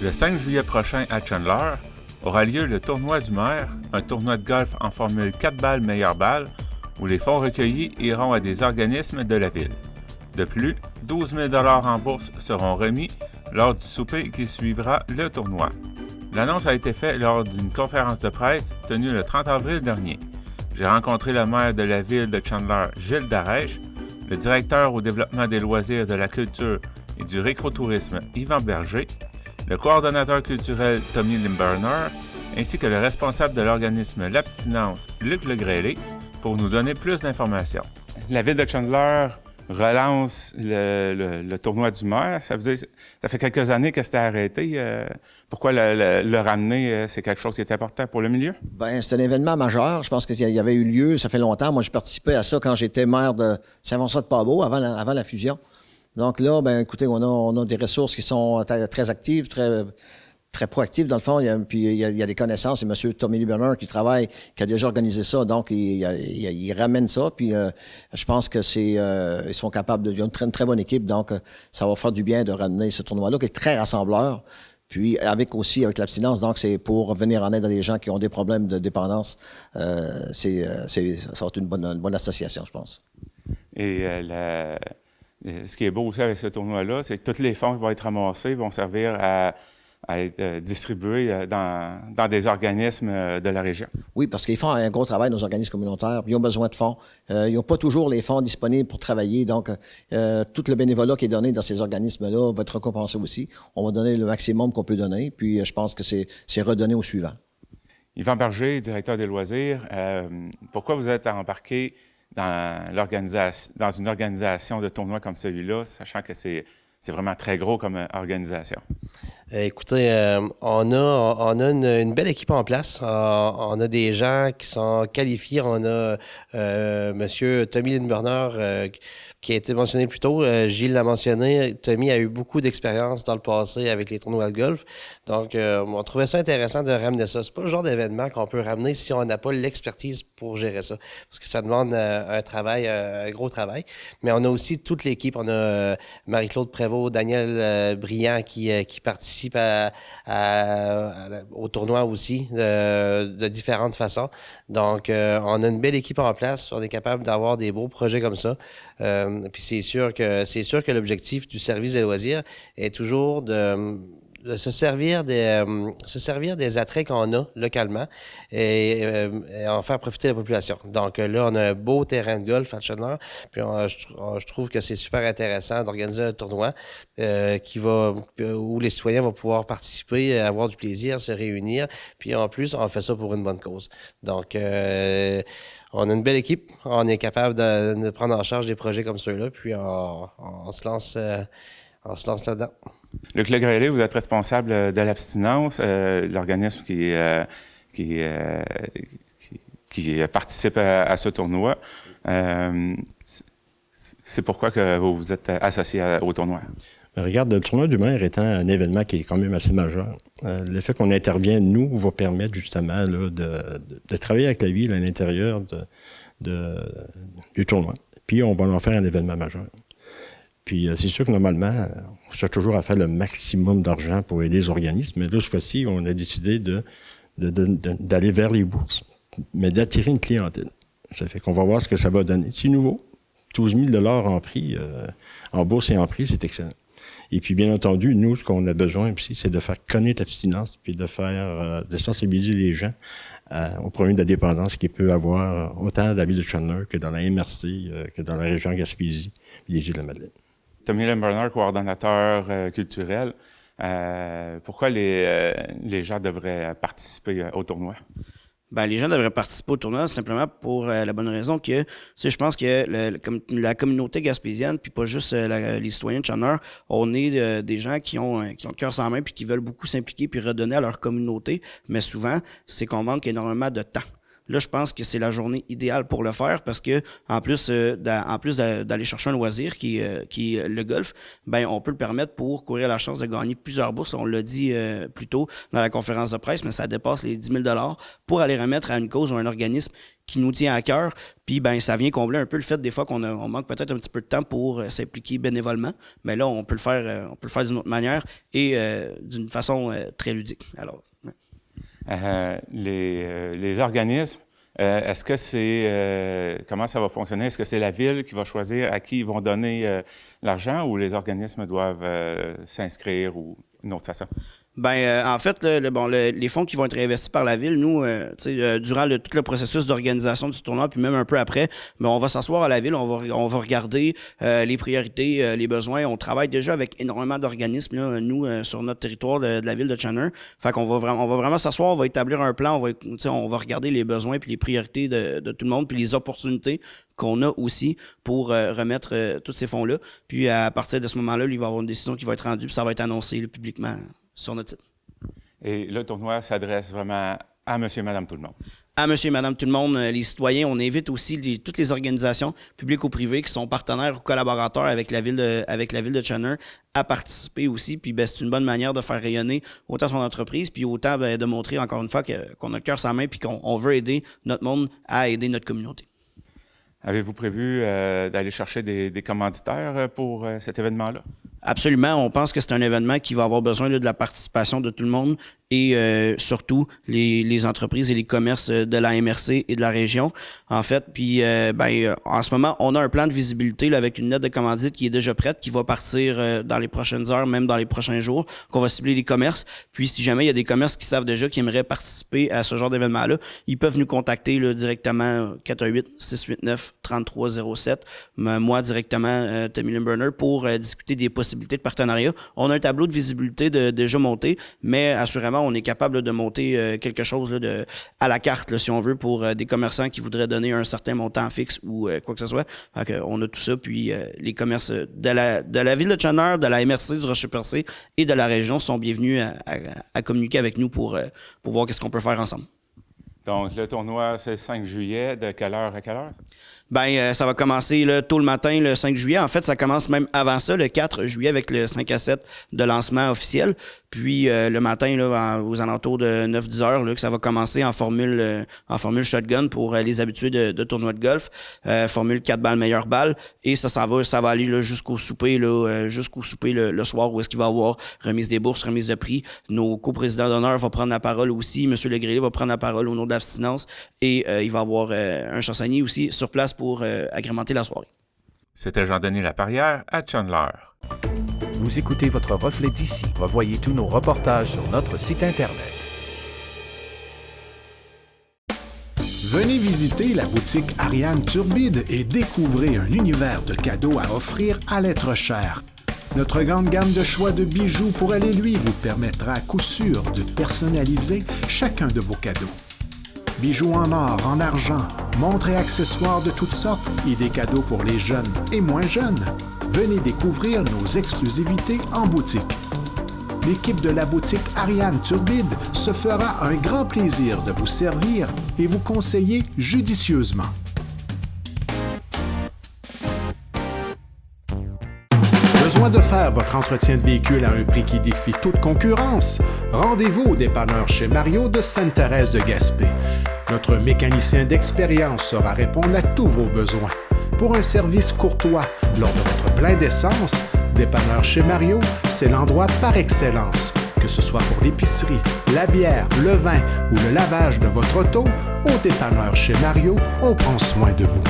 Le 5 juillet prochain à Chandler aura lieu le tournoi du maire, un tournoi de golf en formule 4 balles meilleure balle, où les fonds recueillis iront à des organismes de la ville. De plus, 12 000 $ en bourse seront remis lors du souper qui suivra le tournoi. L'annonce a été faite lors d'une conférence de presse tenue le 30 avril dernier. J'ai rencontré le maire de la ville de Chandler, Gilles Darèche, le directeur au développement des loisirs, de la culture et du récrotourisme, Yvan Berger, le coordonnateur culturel, Tommy Limburner, ainsi que le responsable de l'organisme L'Abstinence, Luc Legrellet, pour nous donner plus d'informations. La ville de Chandler relance le tournoi du maire. Ça veut dire, ça fait quelques années que c'était arrêté. Pourquoi le ramener? C'est quelque chose qui est important pour le milieu? Bien, c'est un événement majeur. Je pense qu'il y avait eu lieu, ça fait longtemps. Moi, je participais à ça quand j'étais maire de Saint-Vincent-de-Paul avant la fusion. Donc là, ben écoutez, on a des ressources qui sont très actives, très proactives dans le fond. Il y a des connaissances. Et M. Tommy Limburner qui a déjà organisé ça. Donc, il ramène ça. Puis je pense que ils sont capables de... Ils ont une très bonne équipe. Donc, ça va faire du bien de ramener ce tournoi-là qui est très rassembleur. Puis avec l'abstinence, donc c'est pour venir en aide à des gens qui ont des problèmes de dépendance. Ça va être une bonne association, je pense. Et ce qui est beau aussi avec ce tournoi-là, c'est que tous les fonds qui vont être ramassés vont servir à être distribués dans des organismes de la région. Oui, parce qu'ils font un gros travail, nos organismes communautaires. Ils ont besoin de fonds. Ils n'ont pas toujours les fonds disponibles pour travailler. Donc, tout le bénévolat qui est donné dans ces organismes-là va être récompensé aussi. On va donner le maximum qu'on peut donner. Puis, je pense que c'est redonné au suivant. Yvan Berger, directeur des loisirs, pourquoi vous êtes embarqué dans une organisation de tournoi comme celui-là, sachant que c'est vraiment très gros comme organisation? Écoutez, on a une belle équipe en place. On a des gens qui sont qualifiés. On a Monsieur Tommy Limburner qui a été mentionné plus tôt. Gilles l'a mentionné. Tommy a eu beaucoup d'expérience dans le passé avec les tournois de golf. Donc, on trouvait ça intéressant de ramener ça. C'est pas le genre d'événement qu'on peut ramener si on n'a pas l'expertise pour gérer ça. Parce que ça demande un gros travail. Mais on a aussi toute l'équipe. On a Marie-Claude Prévost, Daniel Briand qui participe au tournoi aussi de différentes façons. Donc, on a une belle équipe en place. On est capable d'avoir des beaux projets comme ça. Puis c'est sûr que l'objectif du service des loisirs est toujours de se servir des attraits qu'on a localement et en faire profiter la population. Donc là, on a un beau terrain de golf à Chandler, puis je trouve que c'est super intéressant d'organiser un tournoi où les citoyens vont pouvoir participer, avoir du plaisir, se réunir, puis en plus, on fait ça pour une bonne cause. Donc, on a une belle équipe, on est capable de prendre en charge des projets comme ceux-là, puis on se lance là-dedans. Luc Legrellet, vous êtes responsable de l'abstinence, l'organisme qui participe à ce tournoi. C'est pourquoi que vous vous êtes associé au tournoi? Regarde, le tournoi du maire étant un événement qui est quand même assez majeur, le fait qu'on intervienne, nous, va permettre justement là, de travailler avec la ville à l'intérieur du tournoi. Puis on va en faire un événement majeur. Puis c'est sûr que normalement, on cherche toujours à faire le maximum d'argent pour aider les organismes. Mais là, cette fois-ci, on a décidé d'aller vers les bourses, mais d'attirer une clientèle. Ça fait qu'on va voir ce que ça va donner. C'est nouveau. 12 000 $ en prix, en bourse et en prix, c'est excellent. Et puis, bien entendu, nous, ce qu'on a besoin aussi, c'est de faire connaître l'abstinence, puis de sensibiliser les gens au problème de la dépendance qu'il peut avoir autant dans la ville de Chandler que dans la MRC, que dans la région Gaspésie et les Îles-de-la-Madeleine. Tommy Limburner, coordonnateur culturel, pourquoi les gens devraient participer au tournoi? Ben, les gens devraient participer au tournoi simplement pour la bonne raison que, je pense que la communauté gaspésienne, puis pas juste les citoyens de Chandler, on est des gens qui ont le cœur sans main puis qui veulent beaucoup s'impliquer puis redonner à leur communauté, mais souvent, c'est qu'on manque énormément de temps. là, je pense que c'est la journée idéale pour le faire parce que en plus d'aller chercher un loisir qui est le golf, ben on peut le permettre pour courir la chance de gagner plusieurs bourses. On l'a dit plus tôt dans la conférence de presse, mais ça dépasse les 10 000 $ pour aller remettre à une cause ou un organisme qui nous tient à cœur. Puis ben ça vient combler un peu le fait des fois qu'on manque peut-être un petit peu de temps pour s'impliquer bénévolement. Mais là, on peut le faire d'une autre manière et d'une façon très ludique. Alors, ouais. Les organismes, est-ce que c'est... comment ça va fonctionner? Est-ce que c'est la ville qui va choisir à qui ils vont donner l'argent ou les organismes doivent s'inscrire ou une autre façon? Ben, en fait, les fonds qui vont être investis par la ville, nous, durant tout le processus d'organisation du tournoi, puis même un peu après, ben, on va s'asseoir à la ville, on va regarder les priorités, les besoins. On travaille déjà avec énormément d'organismes, là, nous, sur notre territoire de la ville de Chandler. Fait qu'on va vraiment s'asseoir, on va établir un plan, on va regarder les besoins puis les priorités de tout le monde, puis les opportunités qu'on a aussi pour remettre tous ces fonds-là. Puis à partir de ce moment-là, il va y avoir une décision qui va être rendue, puis ça va être annoncé publiquement sur notre site. Et le tournoi s'adresse vraiment à monsieur et madame tout le monde. À monsieur et madame tout le monde, les citoyens. On invite aussi toutes les organisations publiques ou privées qui sont partenaires ou collaborateurs avec la ville de Chandler à participer aussi. Puis ben, c'est une bonne manière de faire rayonner autant son entreprise, puis autant de montrer encore une fois qu'on a le cœur sur la main, puis qu'on veut aider notre monde à aider notre communauté. Avez-vous prévu d'aller chercher des commanditaires pour cet événement-là? Absolument. On pense que c'est un événement qui va avoir besoin de la participation de tout le monde et surtout les entreprises et les commerces de la MRC et de la région, en fait. Puis, en ce moment, on a un plan de visibilité là, avec une lettre de commandite qui est déjà prête, qui va partir dans les prochaines heures, même dans les prochains jours, qu'on va cibler les commerces. Puis, si jamais il y a des commerces qui savent déjà qu'ils aimeraient participer à ce genre d'événement-là, ils peuvent nous contacter là, directement 418-689-3307. Moi, directement, Tommy Limburner, pour discuter des possibilités de partenariat. On a un tableau de visibilité déjà monté, mais assurément, on est capable de monter quelque chose là, à la carte, là, si on veut, pour des commerçants qui voudraient donner un certain montant fixe ou quoi que ce soit. Fait on a tout ça, puis les commerces de la ville de Chandler, de la MRC, du Rocher-Percé et de la région sont bienvenus à communiquer avec nous pour voir qu'est-ce qu'on peut faire ensemble. Donc, le tournoi, c'est le 5 juillet. De quelle heure à quelle heure? Ben, ça va commencer là, tôt le matin, le 5 juillet. En fait, ça commence même avant ça, le 4 juillet, avec le 5 à 7 de lancement officiel. Puis le matin, là, aux alentours de 9-10 heures, là, que ça va commencer en formule shotgun pour les habitués de tournoi de golf. Formule 4 balles, meilleure balle. Et ça va aller là, jusqu'au souper, le soir, où est-ce qu'il va y avoir remise des bourses, remise de prix. Nos coprésidents d'honneur vont prendre la parole aussi. M. Legrellet va prendre la parole au nom de l'abstinence. Et il va y avoir un chansonnier aussi sur place pour agrémenter la soirée. C'était Jean-Denis Laparrière à Chandler. Vous écoutez votre reflet d'ici. Revoyez tous nos reportages sur notre site Internet. Venez visiter la boutique Ariane Turbide et découvrez un univers de cadeaux à offrir à l'être cher. Notre grande gamme de choix de bijoux pour aller lui vous permettra à coup sûr de personnaliser chacun de vos cadeaux. Bijoux en or, en argent, montres et accessoires de toutes sortes et des cadeaux pour les jeunes et moins jeunes. Venez découvrir nos exclusivités en boutique. L'équipe de la boutique Ariane Turbide se fera un grand plaisir de vous servir et vous conseiller judicieusement. Besoin de faire votre entretien de véhicule à un prix qui défie toute concurrence? Rendez-vous au dépanneur chez Mario de Sainte-Thérèse de Gaspé. Notre mécanicien d'expérience saura répondre à tous vos besoins. Pour un service courtois lors de votre plein d'essence, dépanneur chez Mario, c'est l'endroit par excellence. Que ce soit pour l'épicerie, la bière, le vin ou le lavage de votre auto, au dépanneur chez Mario, on prend soin de vous.